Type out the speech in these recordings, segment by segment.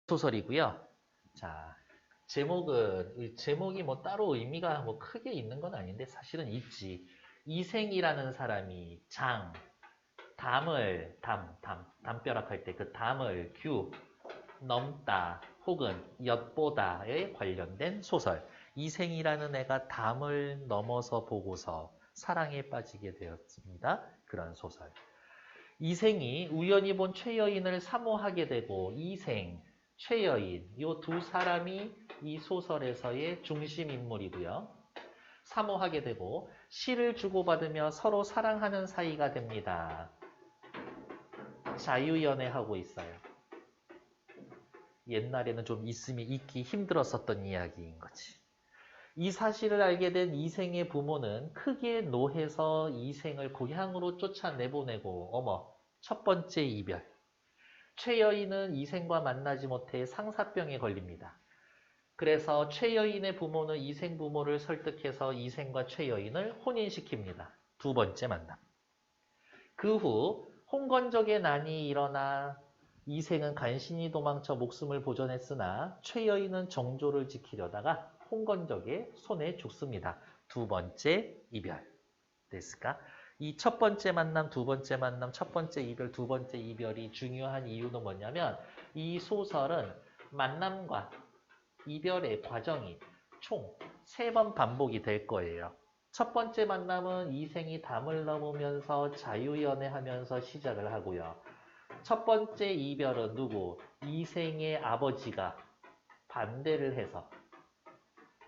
소설이고요. 자, 제목이 뭐 따로 의미가 뭐 크게 있는 건 아닌데 사실은 있지. 이생이라는 사람이 담벼락 할 때 그 담을 넘다 혹은 엿보다에 관련된 소설. 이생이라는 애가 담을 넘어서 보고서 사랑에 빠지게 되었습니다. 그런 소설. 이생이 우연히 본 최여인을 사모하게 되고 최여인 이 두 사람이 이 소설에서의 중심 인물이고요. 사모하게 되고 시를 주고받으며 서로 사랑하는 사이가 됩니다. 자유연애하고 있어요. 옛날에는 좀 있으면 있기 힘들었었던 이야기인 거지. 이 사실을 알게 된 이생의 부모는 크게 노해서 이생을 고향으로 쫓아내보내고 첫 번째 이별. 최여인은 이생과 만나지 못해 상사병에 걸립니다. 그래서 최여인의 부모는 이생 부모를 설득해서 이생과 최여인을 혼인시킵니다. 두 번째 만남. 그 후 홍건적의 난이 일어나 이생은 간신히 도망쳐 목숨을 보존했으나 최여인은 정조를 지키려다가 홍건적의 손에 죽습니다. 두 번째 이별. 됐을까? 이 첫 번째 만남, 두 번째 만남, 첫 번째 이별, 두 번째 이별이 중요한 이유는 뭐냐면 이 소설은 만남과 이별의 과정이 총 3번 반복이 될 거예요. 첫 번째 만남은 이생이 담을 넘으면서 자유연애하면서 시작을 하고요. 첫 번째 이별은 이생의 아버지가 반대를 해서.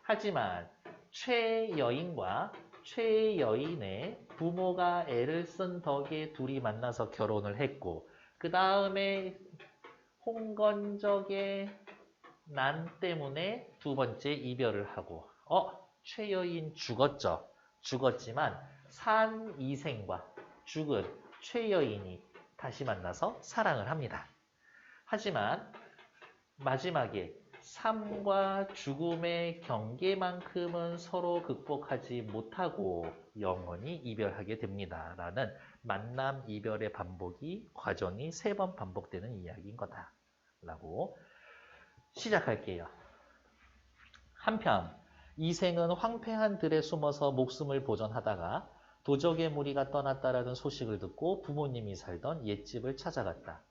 하지만 최여인과 최여인의 부모가 애를 쓴 덕에 둘이 만나서 결혼을 했고, 그 다음에 홍건적의 난 때문에 두 번째 이별을 하고, 최여인 죽었죠. 죽었지만 산 이생과 죽은 최여인이 다시 만나서 사랑을 합니다. 하지만 마지막에 삶과 죽음의 경계만큼은 서로 극복하지 못하고 영원히 이별하게 됩니다. 라는 만남, 이별의 과정이 3번 반복되는 이야기인 거다. 라고 시작할게요. 한편 이생은 황폐한 들에 숨어서 목숨을 보존하다가 도적의 무리가 떠났다라는 소식을 듣고 부모님이 살던 옛집을 찾아갔다.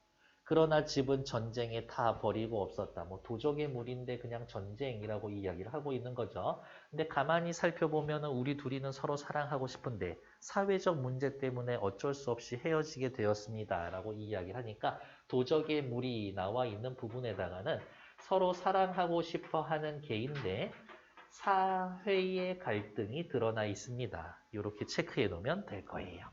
그러나 집은 전쟁에 다 버리고 없었다. 도적의 무리인데 그냥 전쟁이라고 이야기를 하고 있는 거죠. 근데 가만히 살펴보면 우리 둘이는 서로 사랑하고 싶은데 사회적 문제 때문에 어쩔 수 없이 헤어지게 되었습니다. 라고 이야기를 하니까 도적의 무리 나와 있는 부분에다가는 서로 사랑하고 싶어 하는 개인데 사회의 갈등이 드러나 있습니다. 이렇게 체크해 놓으면 될 거예요.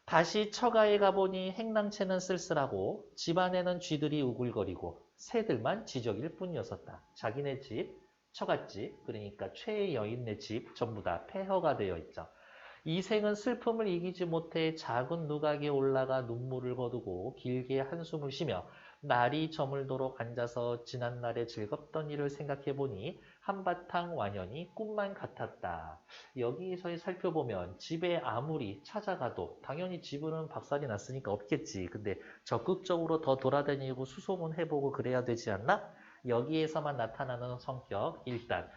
다시 처가에 가보니 행랑채는 쓸쓸하고 집안에는 쥐들이 우글거리고 새들만 지적일 뿐이었었다. 자기네 집, 처갓집, 그러니까 최여인네 집 전부 다 폐허가 되어 있죠. 이생은 슬픔을 이기지 못해 작은 누각에 올라가 눈물을 거두고 길게 한숨을 쉬며 날이 저물도록 앉아서 지난날의 즐겁던 일을 생각해보니 한바탕 완연히 꿈만 같았다. 여기서 살펴보면 집에 아무리 찾아가도 당연히 집은 박살이 났으니까 없겠지. 근데 적극적으로 더 돌아다니고 수소문 해보고 그래야 되지 않나? 여기에서만 나타나는 성격. 일단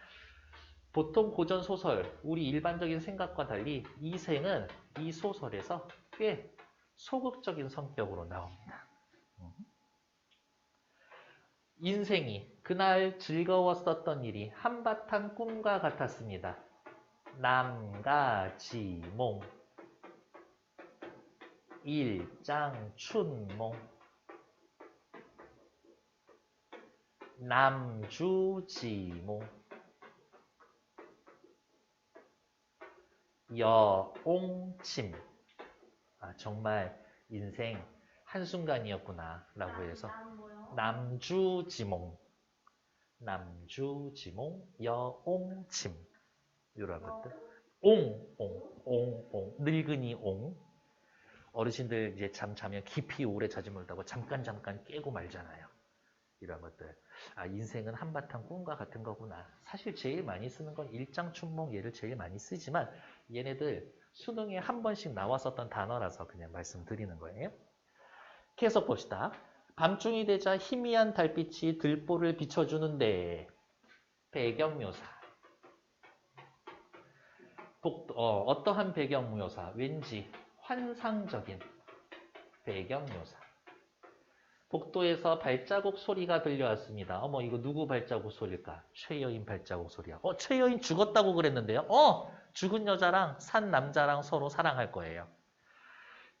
보통 고전소설, 우리 일반적인 생각과 달리 이생은 이 소설에서 꽤 소극적인 성격으로 나옵니다. 인생이 그날 즐거웠었던 일이 한바탕 꿈과 같았습니다. 남가지몽, 일장춘몽, 남주지몽, 여옹침. 정말 인생 한순간이었구나 라고 해서 남주지몽, 여옹침 이런 것들. 옹, 늙은이 옹. 어르신들 이제 잠자면 깊이 오래 자지 못하고 잠깐 깨고 말잖아요. 이런 것들. 인생은 한바탕 꿈과 같은 거구나. 사실 제일 많이 쓰는 건 일장춘몽 얘를 제일 많이 쓰지만 얘네들 수능에 한 번씩 나왔었던 단어라서 그냥 말씀드리는 거예요. 계속 봅시다. 밤중이 되자 희미한 달빛이 들보를 비춰주는데 배경묘사. 어떠한 배경묘사? 왠지 환상적인 배경묘사. 복도에서 발자국 소리가 들려왔습니다. 어머, 이거 누구 발자국 소리일까? 최여인 발자국 소리야. 최여인 죽었다고 그랬는데요. 죽은 여자랑 산 남자랑 서로 사랑할 거예요.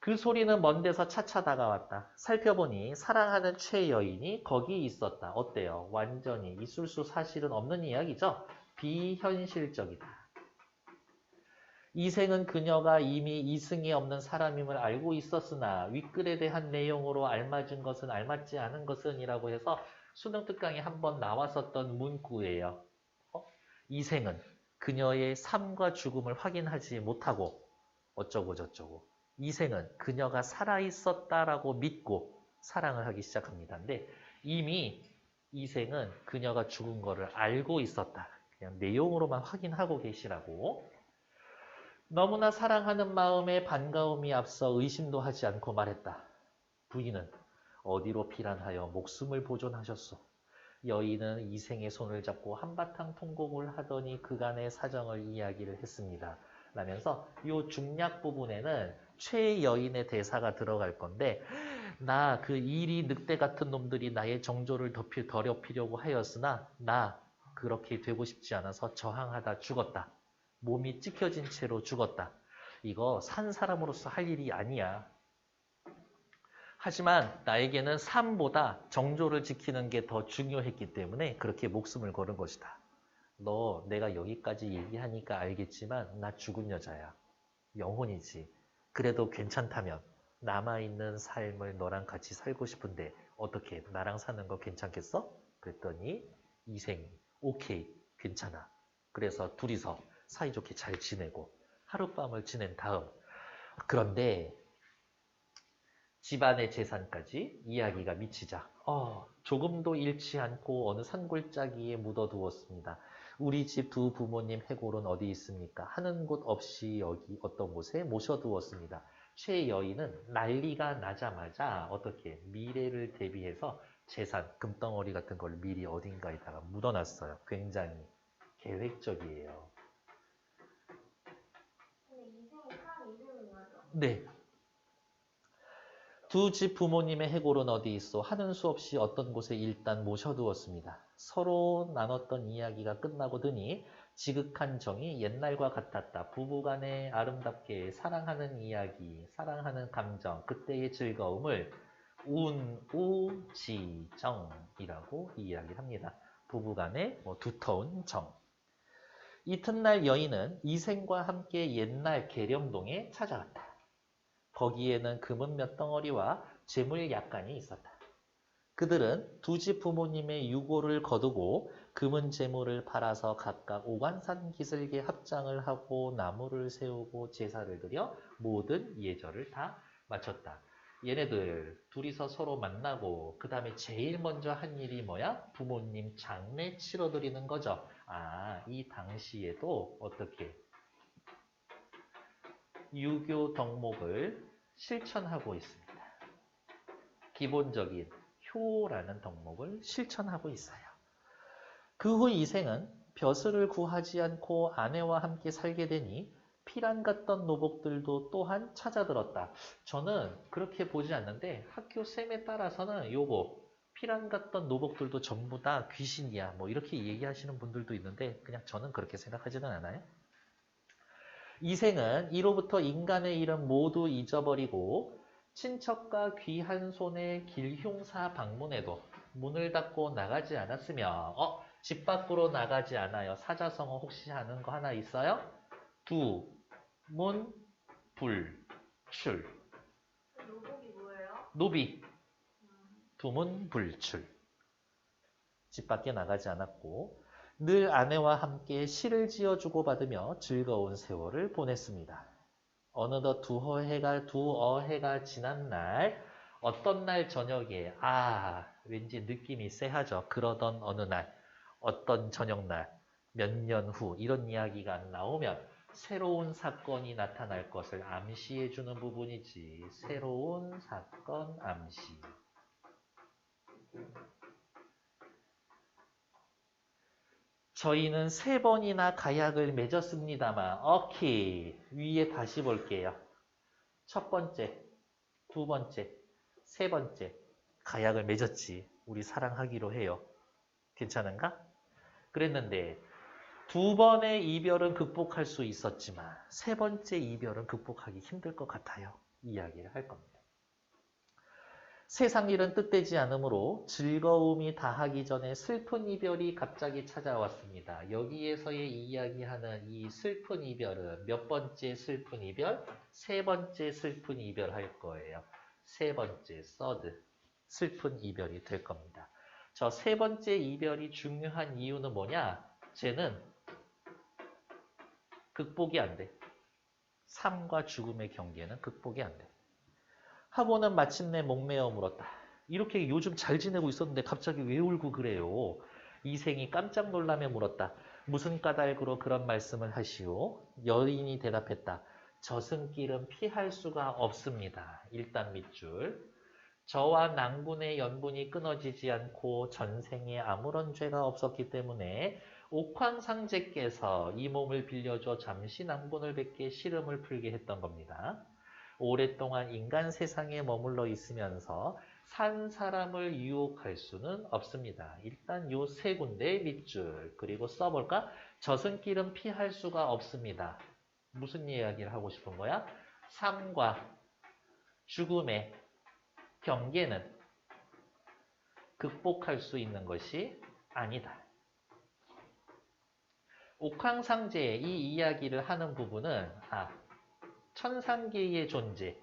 그 소리는 먼 데서 차차 다가왔다. 살펴보니 사랑하는 최여인이 거기 있었다. 어때요? 완전히 있을 수 사실은 없는 이야기죠? 비현실적이다. 이생은 그녀가 이미 이승에 없는 사람임을 알고 있었으나 윗글에 대한 내용으로 알맞은 것은 알맞지 않은 것은 이라고 해서 수능 특강에 한번 나왔었던 문구예요. 이생은 그녀의 삶과 죽음을 확인하지 못하고 어쩌고 저쩌고 이생은 그녀가 살아있었다라고 믿고 사랑을 하기 시작합니다. 근데 이미 이생은 그녀가 죽은 거를 알고 있었다. 그냥 내용으로만 확인하고 계시라고. 너무나 사랑하는 마음에 반가움이 앞서 의심도 하지 않고 말했다. 부인은 어디로 피란하여 목숨을 보존하셨소. 여인은 이생의 손을 잡고 한바탕 통곡을 하더니 그간의 사정을 이야기를 했습니다. 라면서 이 중략 부분에는 최여인의 대사가 들어갈 건데 나 그 일이 늑대 같은 놈들이 나의 정조를 더럽히려고 하였으나 나 그렇게 되고 싶지 않아서 저항하다 죽었다. 몸이 찢겨진 채로 죽었다. 이거 산 사람으로서 할 일이 아니야. 하지만 나에게는 삶보다 정조를 지키는 게 더 중요했기 때문에 그렇게 목숨을 걸은 것이다. 너 내가 여기까지 얘기하니까 알겠지만 나 죽은 여자야. 영혼이지. 그래도 괜찮다면 남아있는 삶을 너랑 같이 살고 싶은데 어떻게 나랑 사는 거 괜찮겠어? 그랬더니 이생이 오케이 괜찮아. 그래서 둘이서 사이좋게 잘 지내고 하룻밤을 지낸 다음 그런데 집안의 재산까지 이야기가 미치자 조금도 잃지 않고 어느 산골짜기에 묻어두었습니다. 우리 집 두 부모님 해골은 어디 있습니까? 하는 곳 없이 여기 어떤 곳에 모셔두었습니다. 최여인은 난리가 나자마자 어떻게 미래를 대비해서 재산, 금덩어리 같은 걸 미리 어딘가에다가 묻어놨어요. 굉장히 계획적이에요. 근데 이생이 사람 이름은 맞아? 네. 두 집 부모님의 해골은 어디 있어? 하는 수 없이 어떤 곳에 일단 모셔두었습니다. 서로 나눴던 이야기가 끝나고 드니 지극한 정이 옛날과 같았다. 부부간에 아름답게 사랑하는 이야기, 사랑하는 감정, 그때의 즐거움을 운우지정이라고 이야기를 합니다. 부부간의 두터운 정. 이튿날 여인은 이생과 함께 옛날 계령동에 찾아갔다. 거기에는 금은 몇 덩어리와 재물 약간이 있었다. 그들은 두 집 부모님의 유고를 거두고 금은 재물을 팔아서 각각 오관산 기슭에 합장을 하고 나무를 세우고 제사를 드려 모든 예절을 다 마쳤다. 얘네들 둘이서 서로 만나고 그 다음에 제일 먼저 한 일이 뭐야? 부모님 장례 치러드리는 거죠. 이 당시에도 어떻게 유교 덕목을 실천하고 있습니다. 기본적인 효라는 덕목을 실천하고 있어요. 그 후 이생은 벼슬을 구하지 않고 아내와 함께 살게 되니 피란 같던 노복들도 또한 찾아들었다. 저는 그렇게 보지 않는데 학교 쌤에 따라서는 요거 피란 같던 노복들도 전부 다 귀신이야. 뭐 이렇게 얘기하시는 분들도 있는데 그냥 저는 그렇게 생각하지는 않아요. 이생은 이로부터 인간의 이름 모두 잊어버리고 친척과 귀한 손의 길흉사 방문에도 문을 닫고 나가지 않았으며 집 밖으로 나가지 않아요. 사자성어 혹시 아는 거 하나 있어요? 두, 문, 불, 출. 노복이 뭐예요? 노비. 두문, 불출. 집 밖에 나가지 않았고 늘 아내와 함께 시를 지어 주고받으며 즐거운 세월을 보냈습니다. 어느덧 두어해가 지난 날 어떤 날 저녁에 왠지 느낌이 쎄하죠. 그러던 어느 날 어떤 저녁날 몇 년 후 이런 이야기가 나오면 새로운 사건이 나타날 것을 암시해 주는 부분이지. 새로운 사건 암시. 저희는 3번이나 가약을 맺었습니다만, 오케이. 위에 다시 볼게요. 첫 번째, 두 번째, 세 번째. 가약을 맺었지. 우리 사랑하기로 해요. 괜찮은가? 그랬는데, 2번의 이별은 극복할 수 있었지만, 3번째 이별은 극복하기 힘들 것 같아요. 이야기를 할 겁니다. 세상 일은 뜻되지 않으므로 즐거움이 다하기 전에 슬픈 이별이 갑자기 찾아왔습니다. 여기에서의 이야기하는 이 슬픈 이별은 몇 번째 슬픈 이별? 3번째 슬픈 이별 할 거예요. 3번째, third 슬픈 이별이 될 겁니다. 저 3번째 이별이 중요한 이유는 뭐냐? 쟤는 극복이 안 돼. 삶과 죽음의 경계는 극복이 안 돼. 하고는 마침내 목매어 물었다. 이렇게 요즘 잘 지내고 있었는데 갑자기 왜 울고 그래요? 이생이 깜짝 놀라며 물었다. 무슨 까닭으로 그런 말씀을 하시오? 여인이 대답했다. 저승길은 피할 수가 없습니다. 일단 밑줄. 저와 낭군의 연분이 끊어지지 않고 전생에 아무런 죄가 없었기 때문에 옥황상제께서 이 몸을 빌려줘 잠시 낭군을 뵙게 시름을 풀게 했던 겁니다. 오랫동안 인간 세상에 머물러 있으면서 산 사람을 유혹할 수는 없습니다. 일단 요 3군데 밑줄 그리고 써볼까? 저승길은 피할 수가 없습니다. 무슨 이야기를 하고 싶은 거야? 삶과 죽음의 경계는 극복할 수 있는 것이 아니다. 옥황상제의 이 이야기를 하는 부분은 천상계의 존재,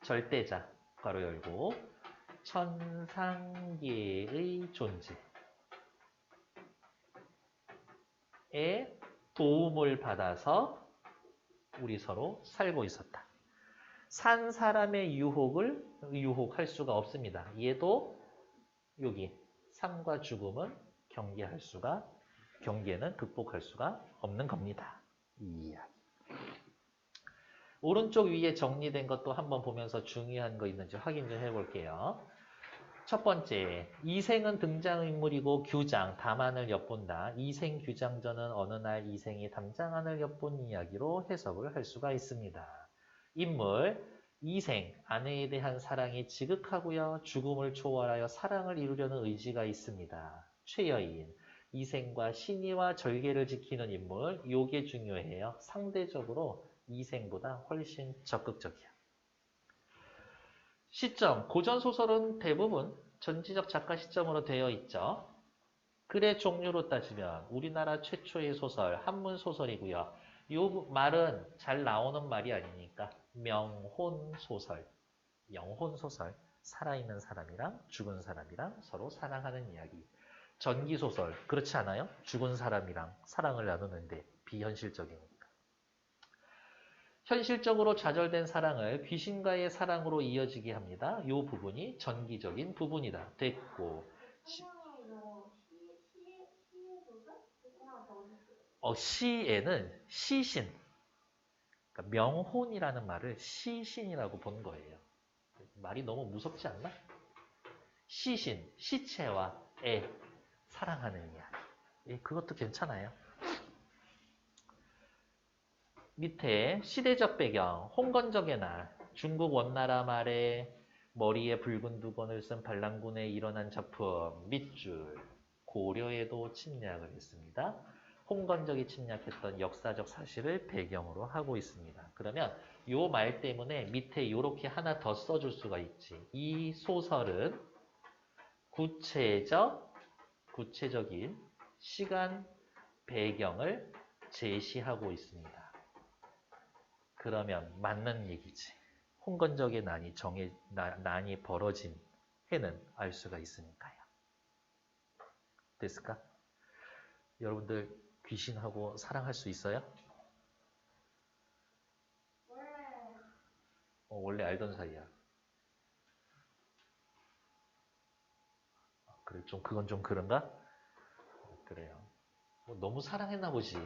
절대자, 괄호 열고 천상계의 존재에 도움을 받아서 우리 서로 살고 있었다. 산 사람의 유혹을 유혹할 수가 없습니다. 얘도 여기 삶과 죽음은 경계는 극복할 수가 없는 겁니다. 이 이야기. 오른쪽 위에 정리된 것도 한번 보면서 중요한 거 있는지 확인 좀 해볼게요. 첫 번째, 이생은 등장인물이고 규장, 담안을 엿본다. 이생 규장전은 어느 날 이생이 담장안을 엿본 이야기로 해석을 할 수가 있습니다. 인물, 이생, 아내에 대한 사랑이 지극하고요. 죽음을 초월하여 사랑을 이루려는 의지가 있습니다. 최여인, 이생과 신의와 절개를 지키는 인물, 요게 중요해요. 상대적으로 이생보다 훨씬 적극적이야. 시점, 고전소설은 대부분 전지적 작가 시점으로 되어 있죠. 글의 종류로 따지면 우리나라 최초의 소설, 한문소설이고요. 이 말은 잘 나오는 말이 아니니까 명혼소설, 영혼소설, 살아있는 사람이랑 죽은 사람이랑 서로 사랑하는 이야기. 전기소설, 그렇지 않아요? 죽은 사람이랑 사랑을 나누는데 비현실적이니까. 현실적으로 좌절된 사랑을 귀신과의 사랑으로 이어지게 합니다. 이 부분이 전기적인 부분이다. 됐고. 선생님이 시의 소설? 하나 더 오셨어요. 시에는 시신, 그러니까 명혼이라는 말을 시신이라고 본 거예요. 말이 너무 무섭지 않나? 시신, 시체와 사랑하는 이야기. 그것도 괜찮아요. 밑에 시대적 배경, 홍건적의 날, 중국 원나라 말에 머리에 붉은 두건을 쓴 반란군에 일어난 작품, 밑줄, 고려에도 침략을 했습니다. 홍건적이 침략했던 역사적 사실을 배경으로 하고 있습니다. 그러면 요 말 때문에 밑에 이렇게 하나 더 써줄 수가 있지. 이 소설은 구체적인 시간 배경을 제시하고 있습니다. 그러면 맞는 얘기지. 홍건적의 난이 벌어진 해는 알 수가 있으니까요. 됐을까? 여러분들 귀신하고 사랑할 수 있어요? 원래 알던 사이야. 그래, 그건 좀 그런가? 그래요. 너무 사랑했나 보지.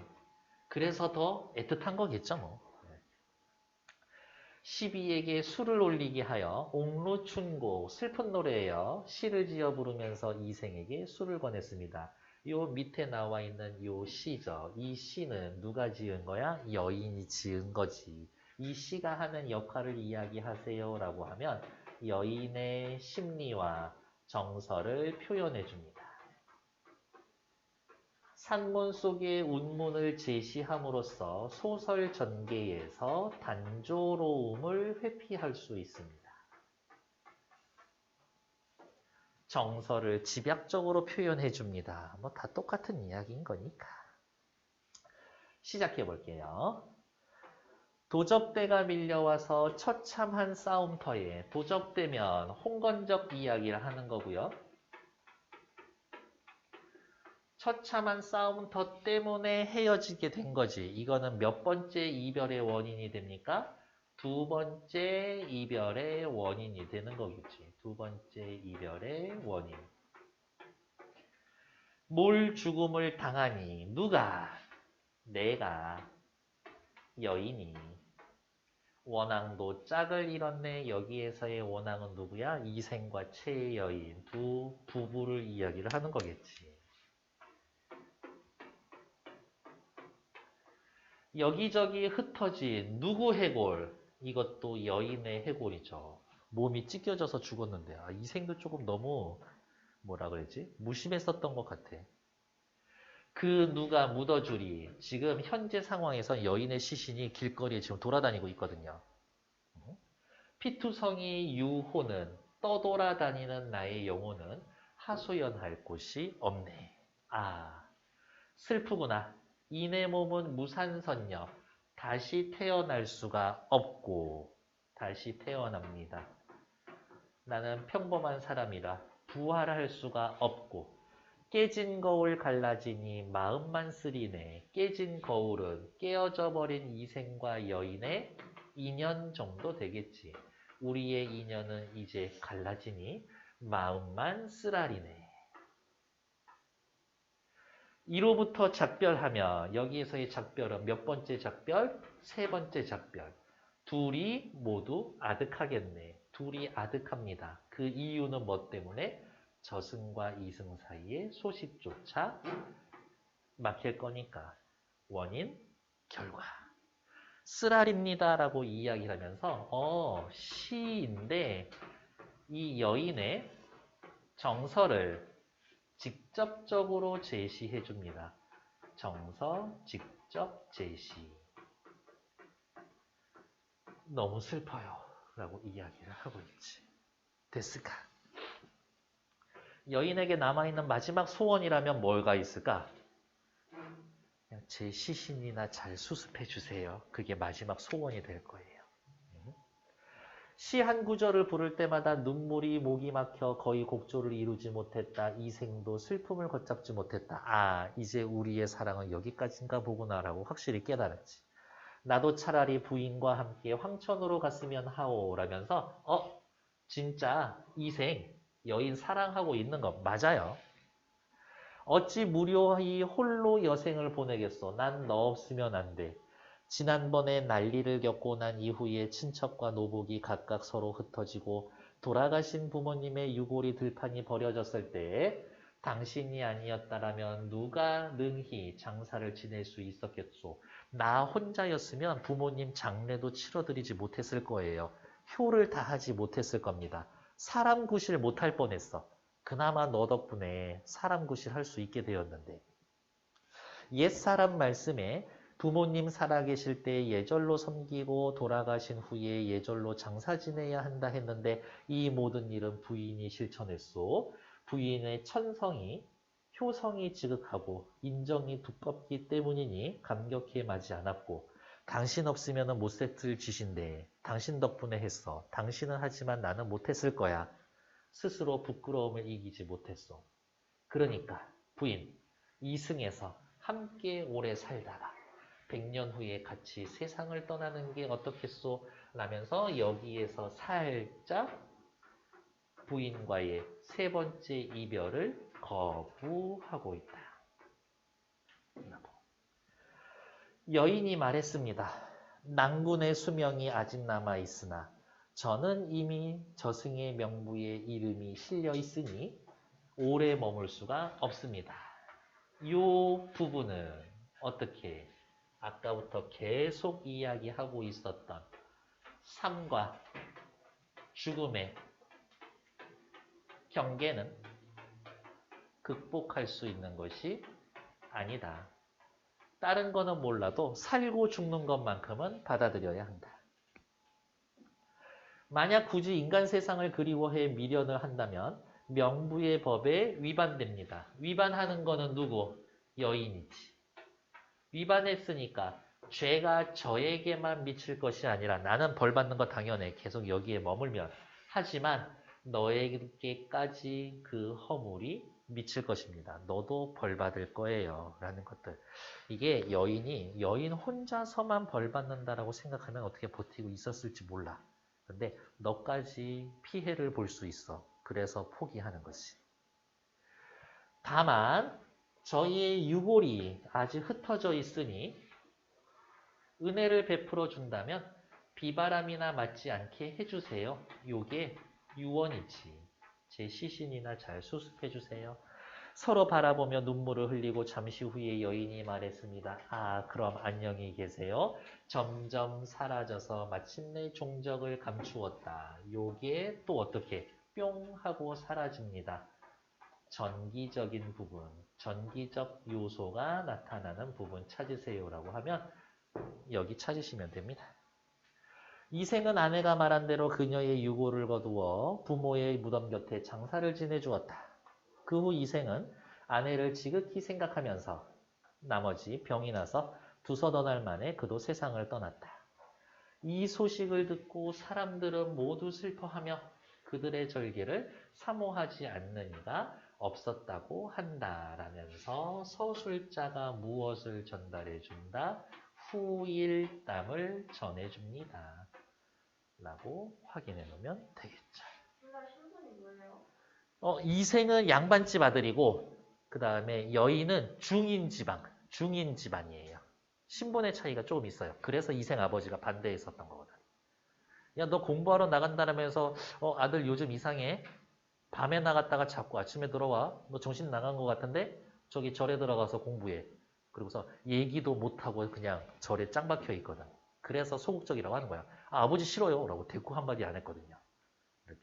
그래서 더 애틋한 거겠죠, 뭐. 시비에게 술을 올리게 하여 옥루춘고 슬픈 노래예요. 시를 지어 부르면서 이생에게 술을 권했습니다. 요 밑에 나와 있는 요 시죠. 이 시는 누가 지은 거야? 여인이 지은 거지. 이 시가 하는 역할을 이야기하세요 라고 하면 여인의 심리와 정서를 표현해 줍니다. 산문 속의 운문을 제시함으로써 소설 전개에서 단조로움을 회피할 수 있습니다. 정서를 집약적으로 표현해 줍니다. 뭐 다 똑같은 이야기인 거니까. 시작해 볼게요. 도적대가 밀려와서 처참한 싸움터에, 도적대면 홍건적 이야기를 하는 거고요. 처참한 싸움터 때문에 헤어지게 된 거지. 이거는 몇 번째 이별의 원인이 됩니까? 두 번째 이별의 원인이 되는 거겠지. 두 번째 이별의 원인. 몰 죽음을 당하니 누가? 내가. 여인이. 원앙도 짝을 잃었네. 여기에서의 원앙은 누구야? 이생과 최의 여인. 두 부부를 이야기를 하는 거겠지. 여기저기 흩어진 누구 해골? 이것도 여인의 해골이죠. 몸이 찢겨져서 죽었는데 이생도 조금 너무 뭐라 그랬지? 무심했었던 것 같아. 그 누가 묻어주리. 지금 현재 상황에서 여인의 시신이 길거리에 지금 돌아다니고 있거든요. 피투성이 유호는 떠돌아다니는 나의 영혼은 하소연할 곳이 없네. 슬프구나. 이내 몸은 무산선녀. 다시 태어날 수가 없고 다시 태어납니다. 나는 평범한 사람이라 부활할 수가 없고 깨진 거울 갈라지니 마음만 쓰리네. 깨진 거울은 깨어져 버린 이생과 여인의 인연 정도 되겠지. 우리의 인연은 이제 갈라지니 마음만 쓰라리네. 이로부터 작별하면 여기에서의 작별은 몇 번째 작별? 세 번째 작별. 둘이 모두 아득하겠네. 둘이 아득합니다. 그 이유는 뭐 때문에? 저승과 이승 사이의 소식조차 막힐 거니까. 원인, 결과. 쓰라립니다 라고 이야기를 하면서 시인데 이 여인의 정서를 직접적으로 제시해 줍니다. 정서, 직접 제시. 너무 슬퍼요 라고 이야기를 하고 있지. 됐을까? 여인에게 남아있는 마지막 소원이라면 뭐가 있을까? 그냥 제 시신이나 잘 수습해 주세요. 그게 마지막 소원이 될 거예요. 시 한 구절을 부를 때마다 눈물이 목이 막혀 거의 곡조를 이루지 못했다. 이생도 슬픔을 걷잡지 못했다. 이제 우리의 사랑은 여기까지인가 보구나라고 확실히 깨달았지. 나도 차라리 부인과 함께 황천으로 갔으면 하오 라면서 진짜 이생 여인 사랑하고 있는 거 맞아요. 어찌 무료히 홀로 여생을 보내겠소. 난 너 없으면 안 돼. 지난번에 난리를 겪고 난 이후에 친척과 노복이 각각 서로 흩어지고 돌아가신 부모님의 유골이 들판이 버려졌을 때 당신이 아니었다라면 누가 능히 장사를 지낼 수 있었겠소. 나 혼자였으면 부모님 장례도 치러드리지 못했을 거예요. 효를 다하지 못했을 겁니다. 사람 구실 못할 뻔했어. 그나마 너 덕분에 사람 구실 할 수 있게 되었는데. 옛사람 말씀에 부모님 살아계실 때 예절로 섬기고 돌아가신 후에 예절로 장사 지내야 한다 했는데 이 모든 일은 부인이 실천했소. 부인의 천성이 효성이 지극하고 인정이 두껍기 때문이니 감격해 마지 않았고 당신 없으면 못 셌을 짓인데 당신 덕분에 했어. 당신은 하지만 나는 못했을 거야. 스스로 부끄러움을 이기지 못했어. 그러니까 부인 이승에서 함께 오래 살다가 100년 후에 같이 세상을 떠나는 게 어떻겠소? 라면서 여기에서 살짝 부인과의 세 번째 이별을 거부하고 있다. 여인이 말했습니다. 낭군의 수명이 아직 남아있으나 저는 이미 저승의 명부에 이름이 실려 있으니 오래 머물 수가 없습니다. 이 부분은 어떻게 아까부터 계속 이야기하고 있었던 삶과 죽음의 경계는 극복할 수 있는 것이 아니다. 다른 거는 몰라도 살고 죽는 것만큼은 받아들여야 한다. 만약 굳이 인간 세상을 그리워해 미련을 한다면 명부의 법에 위반됩니다. 위반하는 거는 누구? 여인이지. 위반했으니까 죄가 저에게만 미칠 것이 아니라 나는 벌 받는 거 당연해. 계속 여기에 머물면. 하지만 너에게까지 그 허물이 미칠 것입니다. 너도 벌 받을 거예요. 라는 것들. 이게 여인 혼자서만 벌 받는다라고 생각하면 어떻게 버티고 있었을지 몰라. 근데 너까지 피해를 볼 수 있어. 그래서 포기하는 것이. 다만 저희의 유골이 아직 흩어져 있으니 은혜를 베풀어 준다면 비바람이나 맞지 않게 해주세요. 요게 유언이지. 제 시신이나 잘 수습해 주세요. 서로 바라보며 눈물을 흘리고 잠시 후에 여인이 말했습니다. 아, 그럼 안녕히 계세요. 점점 사라져서 마침내 종적을 감추었다. 요게 또 어떻게 뿅 하고 사라집니다. 전기적인 부분, 전기적 요소가 나타나는 부분 찾으세요라고 하면 여기 찾으시면 됩니다. 이생은 아내가 말한 대로 그녀의 유고를 거두어 부모의 무덤 곁에 장사를 지내주었다. 그 후 이생은 아내를 지극히 생각하면서 나머지 병이 나서 두서너 날 만에 그도 세상을 떠났다. 이 소식을 듣고 사람들은 모두 슬퍼하며 그들의 절개를 사모하지 않는 이가 없었다고 한다라면서 서술자가 무엇을 전달해 준다? 후일담을 전해줍니다. 라고 확인해 놓으면 되겠죠. 신분이 뭐예요? 이생은 양반집 아들이고 그 다음에 여인은 중인 집안이에요. 신분의 차이가 조금 있어요. 그래서 이생 아버지가 반대했었던 거거든. 야, 너 공부하러 나간다면서 아들 요즘 이상해. 밤에 나갔다가 자꾸 아침에 들어와. 너 정신 나간 것 같은데 저기 절에 들어가서 공부해. 그리고서 얘기도 못하고 그냥 절에 짱 박혀 있거든. 그래서 소극적이라고 하는 거야. 아, 아버지 싫어요 라고 대꾸 한마디 안 했거든요. 이렇게.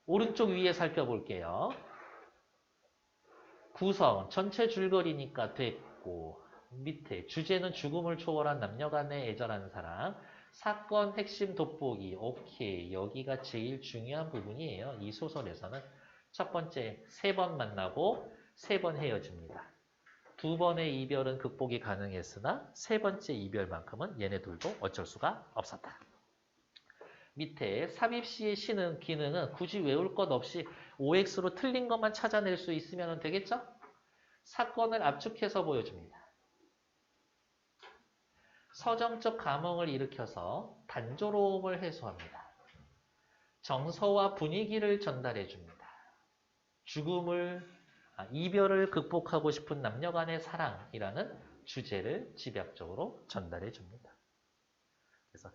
오른쪽 위에 살펴볼게요. 구성 전체 줄거리니까 됐고 밑에 주제는 죽음을 초월한 남녀간의 애절한 사랑. 사건 핵심 돋보기. 오케이. 여기가 제일 중요한 부분이에요. 이 소설에서는. 첫 번째, 3번 만나고 3번 헤어집니다. 2번의 이별은 극복이 가능했으나 3번째 이별만큼은 얘네들도 어쩔 수가 없었다. 밑에 삽입시의 기능은 굳이 외울 것 없이 OX로 틀린 것만 찾아낼 수 있으면 되겠죠? 사건을 압축해서 보여줍니다. 서정적 감흥을 일으켜서 단조로움을 해소합니다. 정서와 분위기를 전달해 줍니다. 이별을 극복하고 싶은 남녀 간의 사랑이라는 주제를 집약적으로 전달해 줍니다. 그래서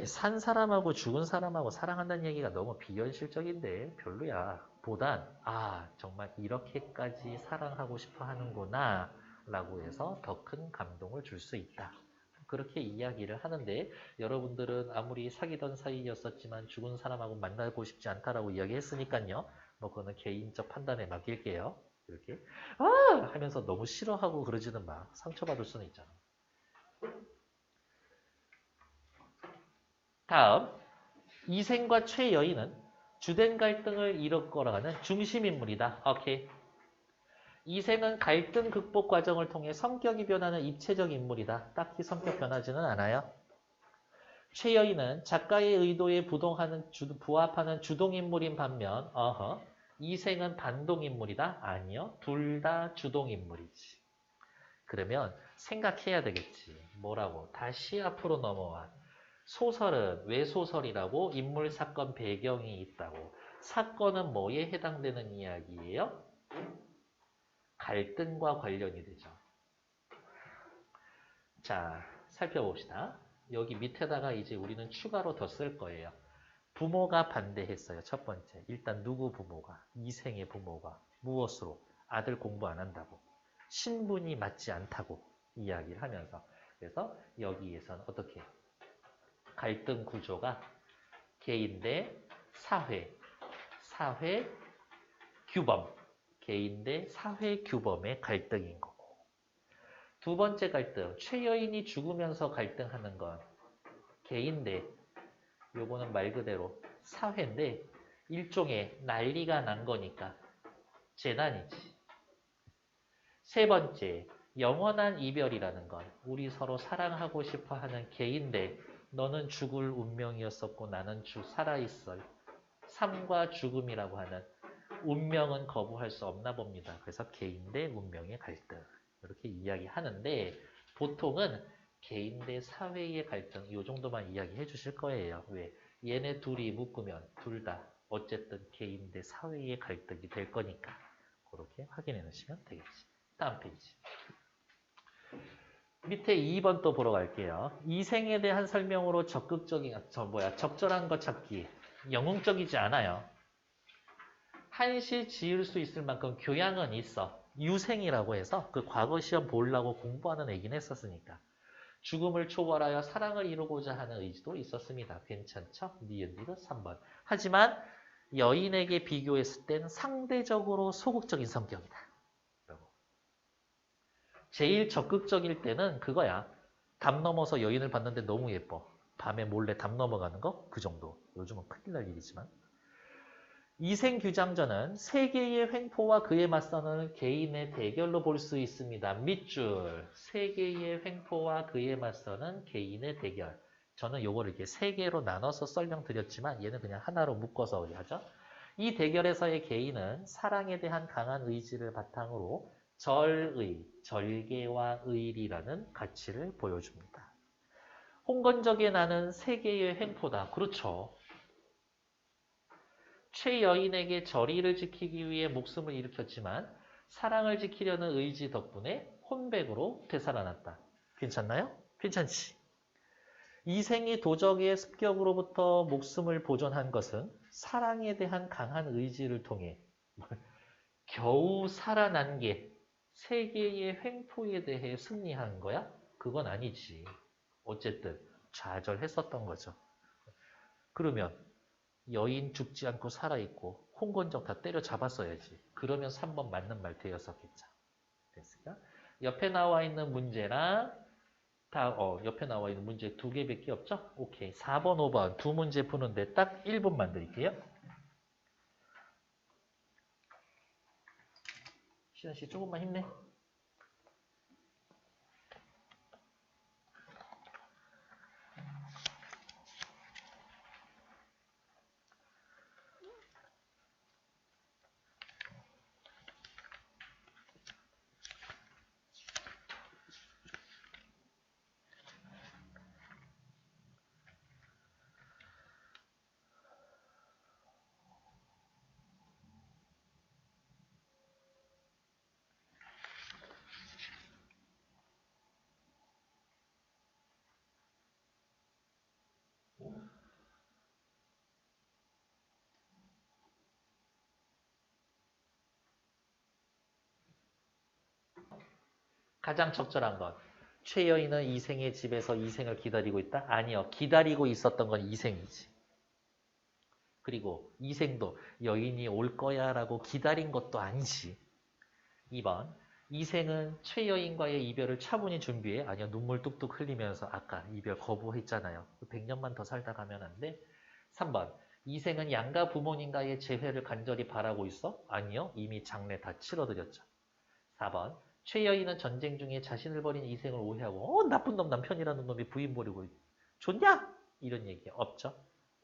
산 사람하고 죽은 사람하고 사랑한다는 얘기가 너무 비현실적인데 별로야. 보단 정말 이렇게까지 사랑하고 싶어 하는구나 라고 해서 더 큰 감동을 줄 수 있다. 그렇게 이야기를 하는데 여러분들은 아무리 사귀던 사이였었지만 죽은 사람하고 만나고 싶지 않다라고 이야기했으니까요. 그거는 개인적 판단에 맡길게요. 이렇게 하면서 너무 싫어하고 그러지는 마. 상처받을 수는 있잖아. 다음, 이생과 최여인은 주된 갈등을 이끌어가는 중심인물이다. 오케이. 이생은 갈등 극복 과정을 통해 성격이 변하는 입체적 인물이다. 딱히 성격 변하지는 않아요. 최여인은 작가의 의도에 부합하는 주동인물인 반면 이생은 반동인물이다. 아니요. 둘 다 주동인물이지. 그러면 생각해야 되겠지. 뭐라고? 다시 앞으로 넘어와. 소설은 왜 소설이라고? 인물, 사건, 배경이 있다고. 사건은 뭐에 해당되는 이야기예요? 갈등과 관련이 되죠. 자, 살펴봅시다. 여기 밑에다가 이제 우리는 추가로 더 쓸 거예요. 부모가 반대했어요. 첫 번째. 일단 누구 부모가? 이생의 부모가. 무엇으로? 아들 공부 안 한다고. 신분이 맞지 않다고 이야기를 하면서. 그래서 여기에서는 어떻게? 갈등 구조가 개인 대 사회, 사회 규범, 개인 대 사회 규범의 갈등인 거고. 두 번째 갈등, 최여인이 죽으면서 갈등하는 건 개인 대, 요거는 말 그대로 사회인데 일종의 난리가 난 거니까 재난이지. 세 번째, 영원한 이별이라는 건 우리 서로 사랑하고 싶어 하는 개인 대 너는 죽을 운명이었었고 나는 살아있을 삶과 죽음이라고 하는 운명은 거부할 수 없나 봅니다. 그래서 개인 대 운명의 갈등 이렇게 이야기하는데 보통은 개인 대 사회의 갈등 이 정도만 이야기해 주실 거예요. 왜? 얘네 둘이 묶으면 둘 다 어쨌든 개인 대 사회의 갈등이 될 거니까 그렇게 확인해 놓으시면 되겠지. 다음 페이지. 밑에 2번 또 보러 갈게요. 이생에 대한 설명으로 적절한 것 찾기. 영웅적이지 않아요. 한시 지을 수 있을 만큼 교양은 있어. 유생이라고 해서 그 과거 시험 보려고 공부하는 애긴 했었으니까. 죽음을 초월하여 사랑을 이루고자 하는 의지도 있었습니다. 괜찮죠? 니은디귿 3번. 하지만 여인에게 비교했을 땐 상대적으로 소극적인 성격이다. 제일 적극적일 때는 그거야. 담 넘어서 여인을 봤는데 너무 예뻐. 밤에 몰래 담 넘어가는 거? 그 정도. 요즘은 큰일 날 일이지만. 이생규장전은 세계의 횡포와 그에 맞서는 개인의 대결로 볼 수 있습니다. 밑줄. 세계의 횡포와 그에 맞서는 개인의 대결. 저는 요거를 이렇게 세 개로 나눠서 설명드렸지만 얘는 그냥 하나로 묶어서 우리 하죠. 이 대결에서의 개인은 사랑에 대한 강한 의지를 바탕으로 절의, 절개와 의리라는 가치를 보여줍니다. 홍건적의 나는 세계의 횡포다. 그렇죠. 최여인에게 절의를 지키기 위해 목숨을 일으켰지만 사랑을 지키려는 의지 덕분에 혼백으로 되살아났다. 괜찮나요? 괜찮지. 이생이 도적의 습격으로부터 목숨을 보존한 것은 사랑에 대한 강한 의지를 통해 겨우 살아난 게 세계의 횡포에 대해 승리한 거야? 그건 아니지. 어쨌든 좌절했었던 거죠. 그러면 여인 죽지 않고 살아있고 홍건적 다 때려잡았어야지. 그러면 3번 맞는 말 되었었겠죠. 됐을까? 옆에 나와 있는 문제랑 옆에 나와 있는 문제 2개밖에 없죠? 오케이. 4번, 5번 두 문제 푸는데 딱 1분만 드릴게요. 시현씨 조금만 힘내. 가장 적절한 것. 최여인은 이생의 집에서 이생을 기다리고 있다? 아니요. 기다리고 있었던 건 이생이지. 그리고 이생도 여인이 올 거야 라고 기다린 것도 아니지. 2번. 이생은 최여인과의 이별을 차분히 준비해. 아니요. 눈물 뚝뚝 흘리면서 아까 이별 거부했잖아요. 100년만 더 살다 가면 안 돼? 3번. 이생은 양가 부모님과의 재회를 간절히 바라고 있어? 아니요. 이미 장례 다 치러드렸죠. 4번. 최여인은 전쟁 중에 자신을 버린 이생을 오해하고 나쁜 놈 남편이라는 놈이 부인 버리고 좋냐? 이런 얘기 없죠.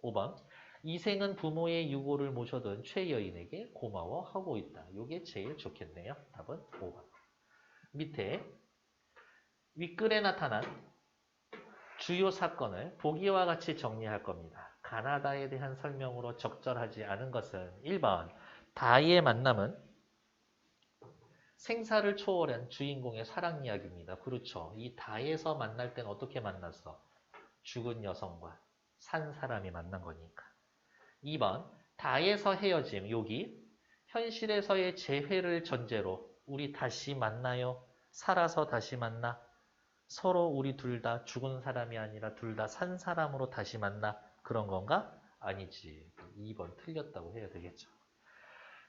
5번. 이생은 부모의 유고를 모셔둔 최여인에게 고마워하고 있다. 이게 제일 좋겠네요. 답은 5번. 밑에 윗글에 나타난 주요 사건을 보기와 같이 정리할 겁니다. 가나다에 대한 설명으로 적절하지 않은 것은 1번. 다이의 만남은 생사를 초월한 주인공의 사랑 이야기입니다. 그렇죠. 이 다에서 만날 땐 어떻게 만났어? 죽은 여성과 산 사람이 만난 거니까. 2번, 다에서 헤어짐. 여기 현실에서의 재회를 전제로 우리 다시 만나요? 살아서 다시 만나? 서로 우리 둘 다 죽은 사람이 아니라 둘 다 산 사람으로 다시 만나? 그런 건가? 아니지. 2번 틀렸다고 해야 되겠죠.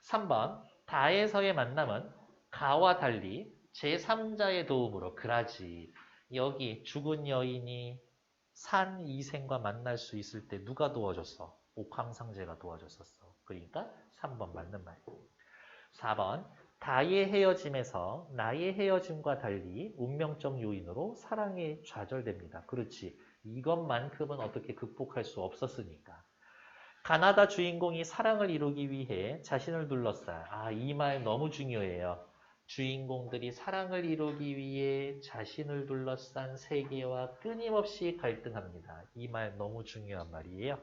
3번, 다에서의 만남은 가와 달리 제3자의 도움으로 그라지. 여기 죽은 여인이 산 이생과 만날 수 있을 때 누가 도와줬어? 옥황상제가 도와줬었어. 그러니까 3번 맞는 말. 4번, 다의 헤어짐에서 나의 헤어짐과 달리 운명적 요인으로 사랑에 좌절됩니다. 그렇지. 이것만큼은 어떻게 극복할 수 없었으니까. 가나다 주인공이 사랑을 이루기 위해 자신을 둘러싼, 이 말 너무 중요해요. 주인공들이 사랑을 이루기 위해 자신을 둘러싼 세계와 끊임없이 갈등합니다. 이 말 너무 중요한 말이에요.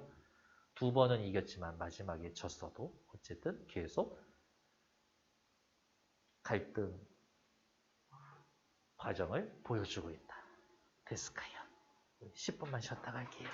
2번은 이겼지만 마지막에 졌어도 어쨌든 계속 갈등 과정을 보여주고 있다. 됐을까요? 10분만 쉬었다 갈게요.